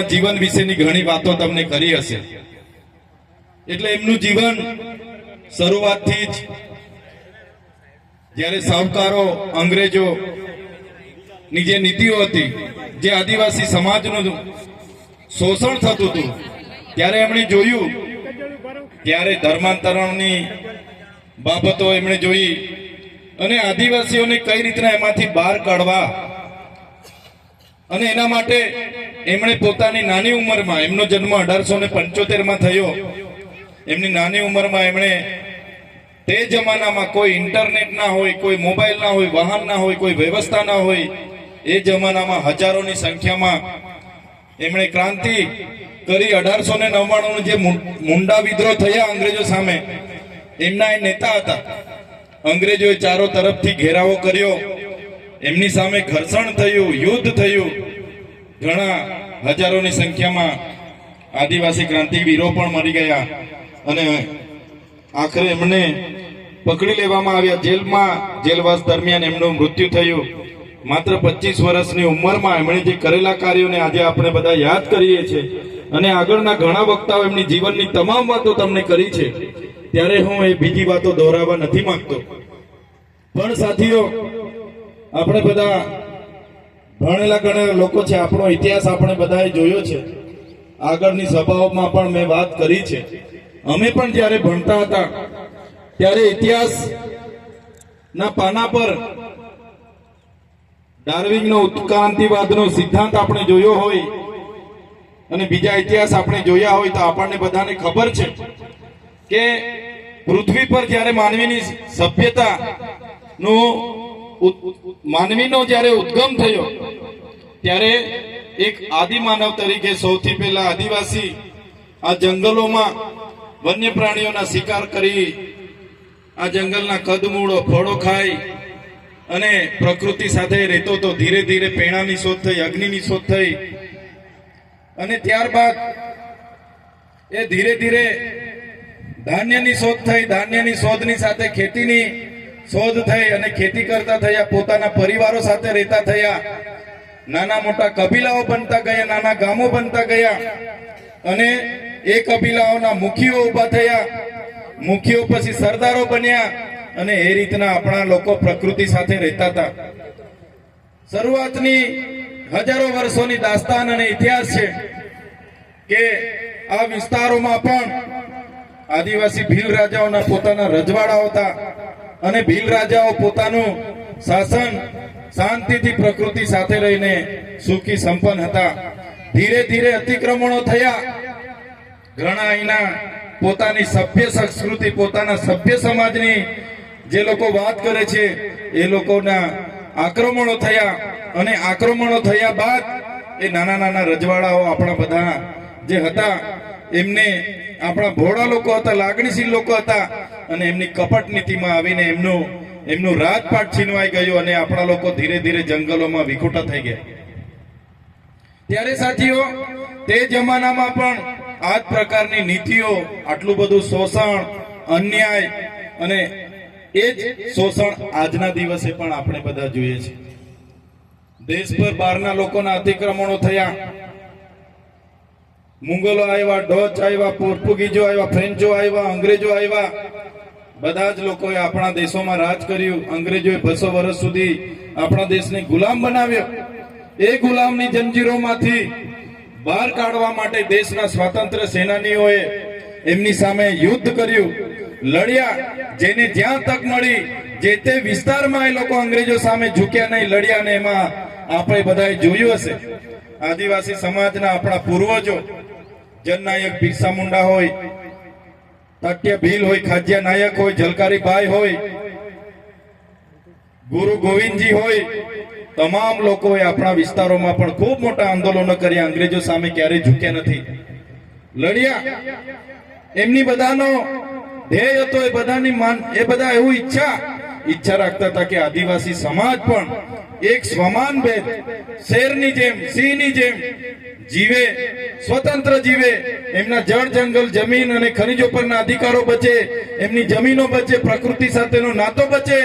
જીવન વિશેની ઘણી વાતો તમને કરી હશે। એટલે એમનું જીવન શરૂઆતથી જ જ્યારે સાવકારો અંગ્રેજો ની જે નીતિઓ હતી, જે આદિવાસી સમાજનું શોષણ થતું હતું, ત્યારે એમણે જોયું, ત્યારે ધર્માંતરણની બાબતો એમણે જોઈ અને આદિવાસીઓને કઈ રીતના એમાંથી બહાર કાઢવા, અને એના માટે એમણે પોતાની નાની ઉંમરમાં, એમનો જન્મ 1875માં થયો, એમની નાની ઉંમરમાં એમણે તે જમાનામાં કોઈ ઇન્ટરનેટ ના હોય, કોઈ મોબાઈલ ના હોય, વાહન ના હોય, કોઈ વ્યવસ્થા ના હોય, એ જમાનામાં હજારોની સંખ્યામાં એમણે ક્રાંતિ કરી। 1899 જે મુંડા વિદ્રોહ થયા અંગ્રેજો સામે, એમના એ નેતા હતા। અંગ્રેજોએ ચારો તરફથી ઘેરાવો કર્યો, એમની સામે ઘર્ષણ થયું, યુદ્ધ થયું, ઘણા હજારોની સંખ્યામાં આદિવાસી ક્રાંતિવીરો પણ મરી ગયા અને આખરે એમને પકડી લેવામાં આવ્યા। જેલમાં જેલવાસ દરમિયાન એમનું મૃત્યુ થયું। માત્ર 25 વર્ષની ઉંમરમાં એમણે જે કરેલા કાર્યોને આજે આપણે બધા યાદ કરીએ છીએ અને આગળના ઘણા વક્તાઓ એમની જીવનની તમામ વાતો તમને કરી છે, ત્યારે હું એ બીજી વાતો દોહરાવવા નથી માંગતો। પણ સાથીઓ, આપણે બધા ભણેલા ગણેલા લોકો છે, આપણો ઇતિહાસ આપણે બધાએ જોયો છે, આગળની સભાઓમાં પણ મેં વાત કરી છે। અમે પણ જ્યારે ભણતા હતા ત્યારે ઇતિહાસના પાના પર ડાર્વિનનો ઉત્ક્રાંતિવાદનો સિદ્ધાંત આપણે જોયો હોય અને બીજા ઇતિહાસ આપણે જોયા હોય તો આપણને બધાને ખબર છે કે પૃથ્વી પર જ્યારે માનવીની સભ્યતાનો માનવીનો જ્યારે ઉદ્ગમ થયો, ત્યારે એક આદિમાનવ તરીકે સૌથી પહેલા આદિવાસી આ જંગલોમાં વન્ય પ્રાણીઓના શિકાર કરી, આ જંગલના કદમૂળો ફળો ખાઈ અને પ્રકૃતિ સાથે રહેતો તો ધીરે ધીરે પેણાની શોધ થઈ, અગ્નિની શોધ થઈ, અને ત્યારબાદ એ ધીરે ધીરે ધાન્યની શોધ થઈ, ધાન્યની શોધની સાથે ખેતીની શોધ થઈ અને ખેતી કરતા થયા, પોતાના પરિવારો સાથે રહેતા થયા, નાના મોટા કબીલાઓ બનતા ગયા, નાના ગામો બનતા ગયા અને એ કબીલાઓના મુખીઓ ઉભા થયા, મુખીઓ પછી સરદારો બન્યા અને એ રીતના આપણા લોકો પ્રકૃતિ સાથે રહેતા હતા। શરૂઆતની હજારો વર્ષોની દાસ્તાન અને ઇતિહાસ છે કે આ વિસ્તારોમાં પણ આદિવાસી ભીલ રાજાઓના પોતાના રજવાડાઓ હતા અને ભીલ રાજાઓ પોતાનું શાસન શાંતિથી પ્રકૃતિ સાથે રહીને સુખી સંપન્ન હતા। ધીરે ધીરે અતિક્રમણો થયા, ઘણા અહીંના પોતાની સભ્ય સંસ્કૃતિ, પોતાના સભ્ય સમાજની જે લોકો વાત કરે છે એ લોકોના આક્રમણો થયા અને આક્રમણો થયા બાદ એ નાના નાના રજવાડાઓ આપણા બધા જે હતા એમને, આપણા ભોળા લોકો હતા, લાગણીશીલ લોકો હતા અને એમની કપટ નીતિમાં આવીને એમનું રાજપાટ છીનવાઈ ગયું અને આપણા લોકો ધીરે ધીરે જંગલોમાં વિખૂટા થઈ ગયા। ત્યારે સાથીઓ, તે જમાનામાં પણ આ જ પ્રકારની નીતિઓ, આટલું બધું શોષણ, અન્યાય અને એ જ શોષણ આજના દિવસે પણ આપણે બધા જોઈએ છે। દેશ પર બહારના લોકોના અતિક્રમણો થયા, મુગલો આવ્યા, ડચ આવ્યા, પોર્ટુગીઝો આવ્યા, ફ્રેન્ચો આવ્યા, અંગ્રેજો આવ્યા, બધા જ લોકોએ આપણા દેશોમાં રાજ કર્યું। અંગ્રેજોએ 200 વર્ષ સુધી આપણા દેશને ગુલામ બનાવ્યો। એ ગુલામની જંજીરોમાંથી બહાર કાઢવા માટે દેશના સ્વાતંત્ર્ય સેનાનીઓએ એમની સામે યુદ્ધ કર્યું, લડ્યા, જેને જ્યાં તક મળી જે તે વિસ્તારમાં એ લોકો અંગ્રેજો સામે ઝૂક્યા નહીં, લડ્યા ને એમાં આપણે બધાએ જોયું હશે આદિવાસી સમાજના આપણા પૂર્વજો, જનનાયક બિરસા મુંડા હોય, તાત્યા ભીલ હોય, ખાજ્યા નાયક હોય, ઝલકારી ભાઈ હોય, ગુરુ ગોવિંદજી હોય, તમામ લોકોએ આપણા વિસ્તારોમાં પણ ખૂબ મોટા આંદોલનો કર્યા, અંગ્રેજો સામે ક્યારેય ઝૂક્યા નથી, લડ્યા। એમની બધાનો ધ્યેય હતો, એ બધા એવું ઈચ્છા રાખતા હતા કે આદિવાસી સમાજ પણ એક સ્વમાન ભેદ, શેરની જેમ, સિંહની જેમ જીવે, સ્વતંત્ર જીવે, એમના જળ જંગલ જમીન અને ખનિજો પરના અધિકારો બચે, એમની જમીનો બચે, પ્રકૃતિ સાથેનો નાતો બચે,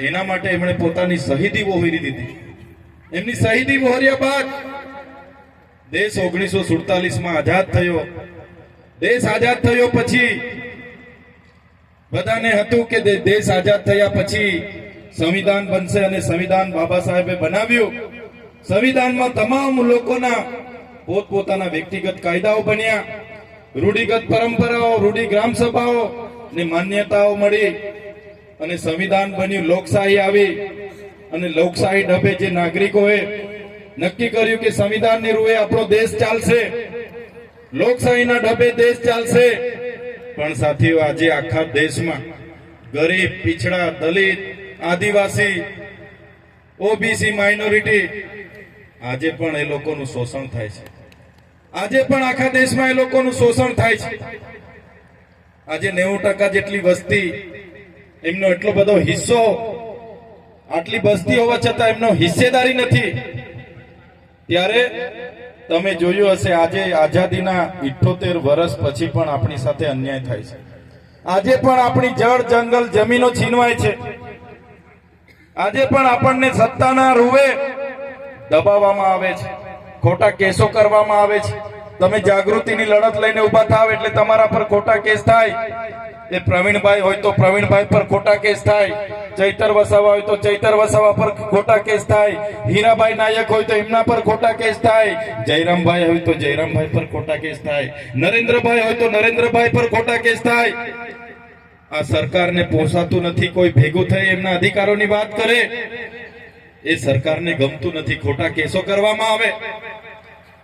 એના માટે એમણે પોતાની શહીદી વહોરી દીધી। એમની શહીદી વહોર્યા બાદ દેશ 1947માં આઝાદ થયો. દેશ આઝાદ થયો પછી બધાને હતું કે દેશ આઝાદ થયા પછી સંવિધાન બનશે અને સંવિધાન બાબા સાહેબે બનાવ્યું. સંવિધાનમાં તમામ લોકોના પોતપોતાના વ્યક્તિગત કાયદાઓ બન્યા, રૂઢિગત પરંપરાઓ, રૂઢિ ગ્રામ સભાઓ ને માન્યતાઓ મળી અને સંવિધાન બન્યું. લોકશાહી આવી અને લોકશાહી ઢબે જે નાગરિકોએ નક્કી કર્યું કે સંવિધાનની રૂએ આપણો દેશ ચાલશે, લોકશાહીના ઢબે દેશ ચાલશે. પણ સાથીઓ, આજે આખા દેશમાં ગરીબ, પીછડા, દલિત, આદિવાસી, ઓબીસી માઇનોરિટી, આજે પણ એ લોકોનું શોષણ થાય છે. આજે પણ આખા દેશમાં એ લોકોનું શોષણ થાય છે. આજે 90% જેટલી વસ્તી, એમનો એટલો બધો હિસ્સો, આટલી વસ્તી હોવા છતાં એમનો હિસ્સેદારી નથી. ત્યારે તમે જોયું હશે, આજે આઝાદીના 78 વર્ષ પછી પણ આપણી સાથે અન્યાય થાય છે. આજે પણ આપણી જળ, જંગલ, જમીનો છીનવાય છે. આજે પણ આપણને સત્તાના રૂવે દબાવવામાં આવે છે, ખોટા કેસો કરવામાં આવે છે. તમે જાગૃતિની લડત લઈને ઉભા થાવ એટલે તમારા પર ખોટા કેસ થાય. એ પ્રવીણભાઈ હોય તો પ્રવીણભાઈ પર ખોટા કેસ થાય, ચૈતર વસાવા હોય તો ચૈતર વસાવા પર ખોટા કેસ થાય, હીરાભાઈ નાયક હોય તો એમના પર ખોટા કેસ થાય, જયરામભાઈ હોય તો જયરામભાઈ પર ખોટા કેસ થાય, નરેન્દ્રભાઈ હોય તો નરેન્દ્રભાઈ પર ખોટા કેસ થાય. આ સરકારને પોસાતું નથી કોઈ ભેગું થઈ એમના અધિકારોની વાત કરે. એ સરકારને ગમતું નથી ખોટા કેસો કરવામાં આવે.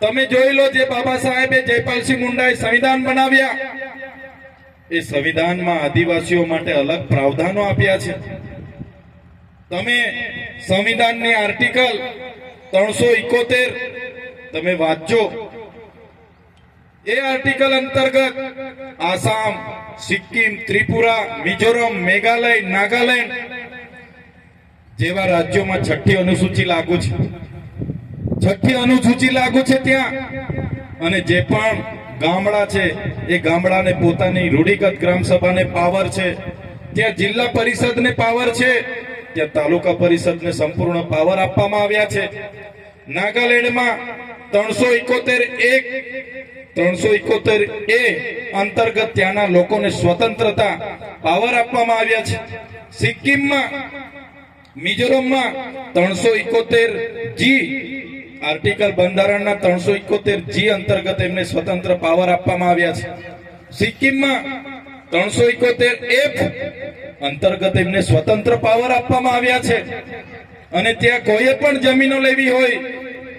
તમે જોઈ લો, જે બાબા સાહેબે, જયપાલસિંહ મુંડાએ સંવિધાન બનાવ્યા, એ સંવિધાનમાં આદિવાસીઓ માટે અલગ પ્રાવધાનો આપ્યા છે. તમે સંવિધાનની આર્ટિકલ 371 તમે વાંચો. એ આર્ટિકલ અંતર્ગત આસામ, સિક્કિમ, ત્રિપુરા, મિઝોરમ, મેઘાલય, નાગાલેન્ડ જેવા રાજ્યોમાં 6ઠ્ઠી અનુસૂચિ લાગુ છે. 6ઠ્ઠી અનુસૂચિ લાગુ છે ત્યાં. અને જે પણ ગામડા છે એ ગામડાને પોતાની રૂઢિગત ગ્રામ સભાને પાવર છે, ત્યાં જિલ્લા પરિષદને પાવર છે, ત્યાં તાલુકા પરિષદને સંપૂર્ણ પાવર આપવામાં આવ્યા છે. નાગાલેન્ડમાં 371 અંતર્ગત ત્યાંના લોકોને સ્વતંત્રતા પાવર આપવામાં આવ્યા છે. સિક્કિમમાં, મિઝોરમમાં 371G આર્ટિકલ બંધારણના 371G અંતર્ગત એમને સ્વતંત્ર પાવર આપવામાં આવ્યા છે. સિક્કિમમાં 371F અંતર્ગત એમને સ્વતંત્ર પાવર આપવામાં આવ્યા છે. અને ત્યાં કોઈએ પણ જમીનો લેવી હોય,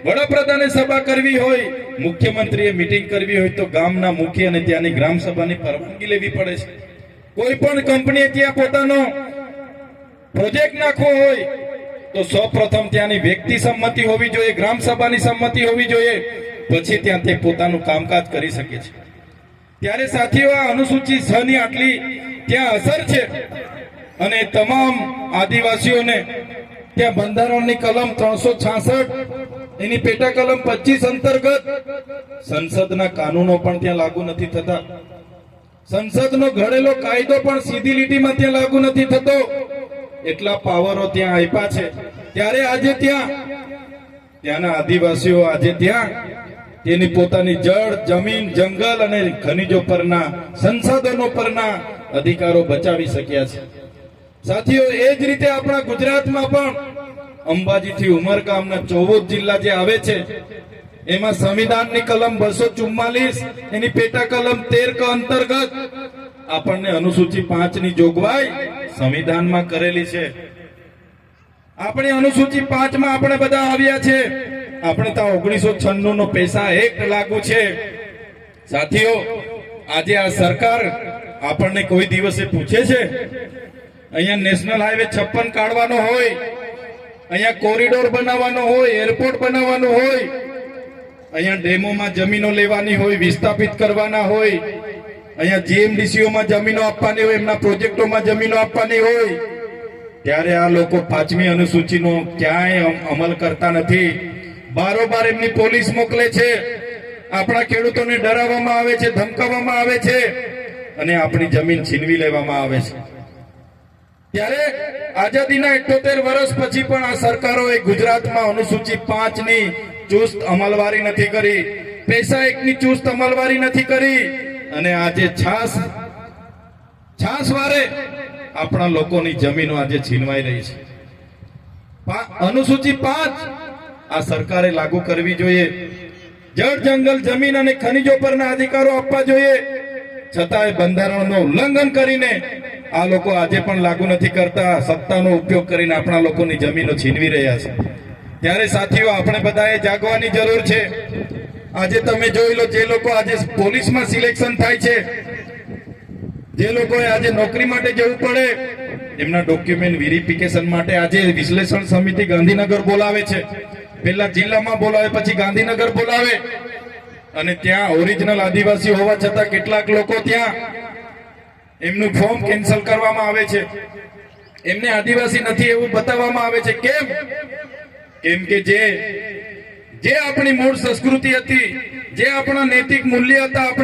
વડાપ્રધાને સભા કરવી હોય, મુખ્યમંત્રીએ મીટિંગ કરવી હોય તો ગામના મુખી અને ત્યાંની ગ્રામ સભાની પરવાનગી લેવી પડે છે. કોઈ પણ કંપનીએ ત્યાં પોતાનો પ્રોજેક્ટ નાખવો હોય તો સૌપ્રથમ ત્યાંની વ્યક્તિ સંમતિ હોવી જોઈએ, ગ્રામ સભાની સંમતિ હોવી જોઈએ, પછી ત્યાં તે પોતાનું કામકાજ કરી શકે છે. ત્યારે સાથીઓ, આ અનુસૂચિ 6 ની આટલી ત્યાં અસર છે. અને તમામ આદિવાસીઓને ત્યાં બંધારણની કલમ 366 એની પેટા કલમ 25 અંતર્ગત સંસદના કાનૂનો પણ ત્યાં લાગુ નથી થતા. સંસદનો ઘડેલો કાયદો પણ સીધી લીટીમાં ત્યાં લાગુ નથી થતો. એટલા પાવરો ત્યાં આપ્યા છે. ત્યારે આજે ત્યાંના આદિવાસીઓ આજે ત્યાં તેની પોતાની જળ, જમીન, જંગલ અને ખનિજો પરના, સંસાધનો પરના અધિકારો બચાવી શક્યા છે. સાથીઓ, એ જ રીતે આપણા ગુજરાતમાં પણ અંબાજીથી ઉમરગામના 14 જિલ્લા જે આવે છે એમાં સંવિધાનની કલમ 244 એની પેટા કલમ 13 અંતર્ગત આપણને અનુસૂચિ 5 ની જોગવાઈ સંવિધાનમાં કરેલી છે. આપણે અનુસૂચિ 5 માં આપણે બધા આવ્યા છે. આપણે ત્યાં 1996 નો પૈસા એક્ટ લાગુ છે. સાથીઓ, આજે આ સરકાર આપણને કોઈ દિવસે પૂછે છે, અહીંયા નેશનલ હાઈવે 56 કાઢવાનો હોય, અહીંયા કોરિડોર બનાવવાનો હોય, એરપોર્ટ બનાવવાનો હોય, અહીંયા ડેમોમાં જમીનો લેવાની હોય, વિસ્થાપિત કરવાના હોય, અહીંયા જીએમડીસીઓમાં જમીનો આપવાની હોય, એમના પ્રોજેક્ટોમાં જમીનો આપવાની હોય, ત્યારે આ લોકો 5મી અનુસૂચિનો ક્યાંય અમલ કરતા નથી. બારોબાર એમની પોલીસ મોકલે છે, આપણા ખેડૂતોને ડરાવવામાં આવે છે, ધમકાવવામાં આવે છે અને આપણી જમીન છીનવી લેવામાં આવે છે. ત્યારે આઝાદીના 78 વર્ષ પછી પણ આ સરકારોએ ગુજરાતમાં અનુસૂચિ 5 ની ચુસ્ત અમલવારી નથી કરી, પૈસા એકની ચુસ્ત અમલવારી નથી કરી, અને આજે છાસ વારે આપણા લોકોની જમીનો આજે છીનવાઈ રહી છે. અનુસૂચિ 5 આ સરકારે લાગુ કરવી જોઈએ. જળ, જંગલ, જમીન અને ખનિજો પરના અધિકારો આપવા જોઈએ. છતાંય બંધારણનું ઉલ્લંઘન કરીને આ લોકો આજે પણ લાગુ નથી કરતા. સત્તાનો ઉપયોગ કરીને આપણા લોકોની જમીનો છીનવી રહ્યા છે. ત્યારે સાથીઓ, આપણે બધાએ જાગવાની જરૂર છે. આજે તમે જોઈ લો, જે લોકો આજે પોલીસમાં સિલેક્શન થાય છે, જે લોકોએ આજે નોકરી માટે જવું પડે, એમના ડોક્યુમેન્ટ વેરિફિકેશન માટે આજે વિશ્લેષણ સમિતિ ગાંધીનગર બોલાવે છે. પહેલા જિલ્લામાં બોલાવે, પછી ગાંધીનગર બોલાવે, અને ત્યાં ઓરિજિનલ આદિવાસી હોવા છતાં કેટલાક લોકો ત્યાં એમનું ફોર્મ કેન્સલ કરવામાં આવે છે. એમને આદિવાસી નથી એવું બતાવવામાં આવે છે. કેમ? કેમ કે જે આપણી મૂળ સંસ્કૃતિ હતી, જે આપણા નૈતિક મૂલ્ય હતા, આપણી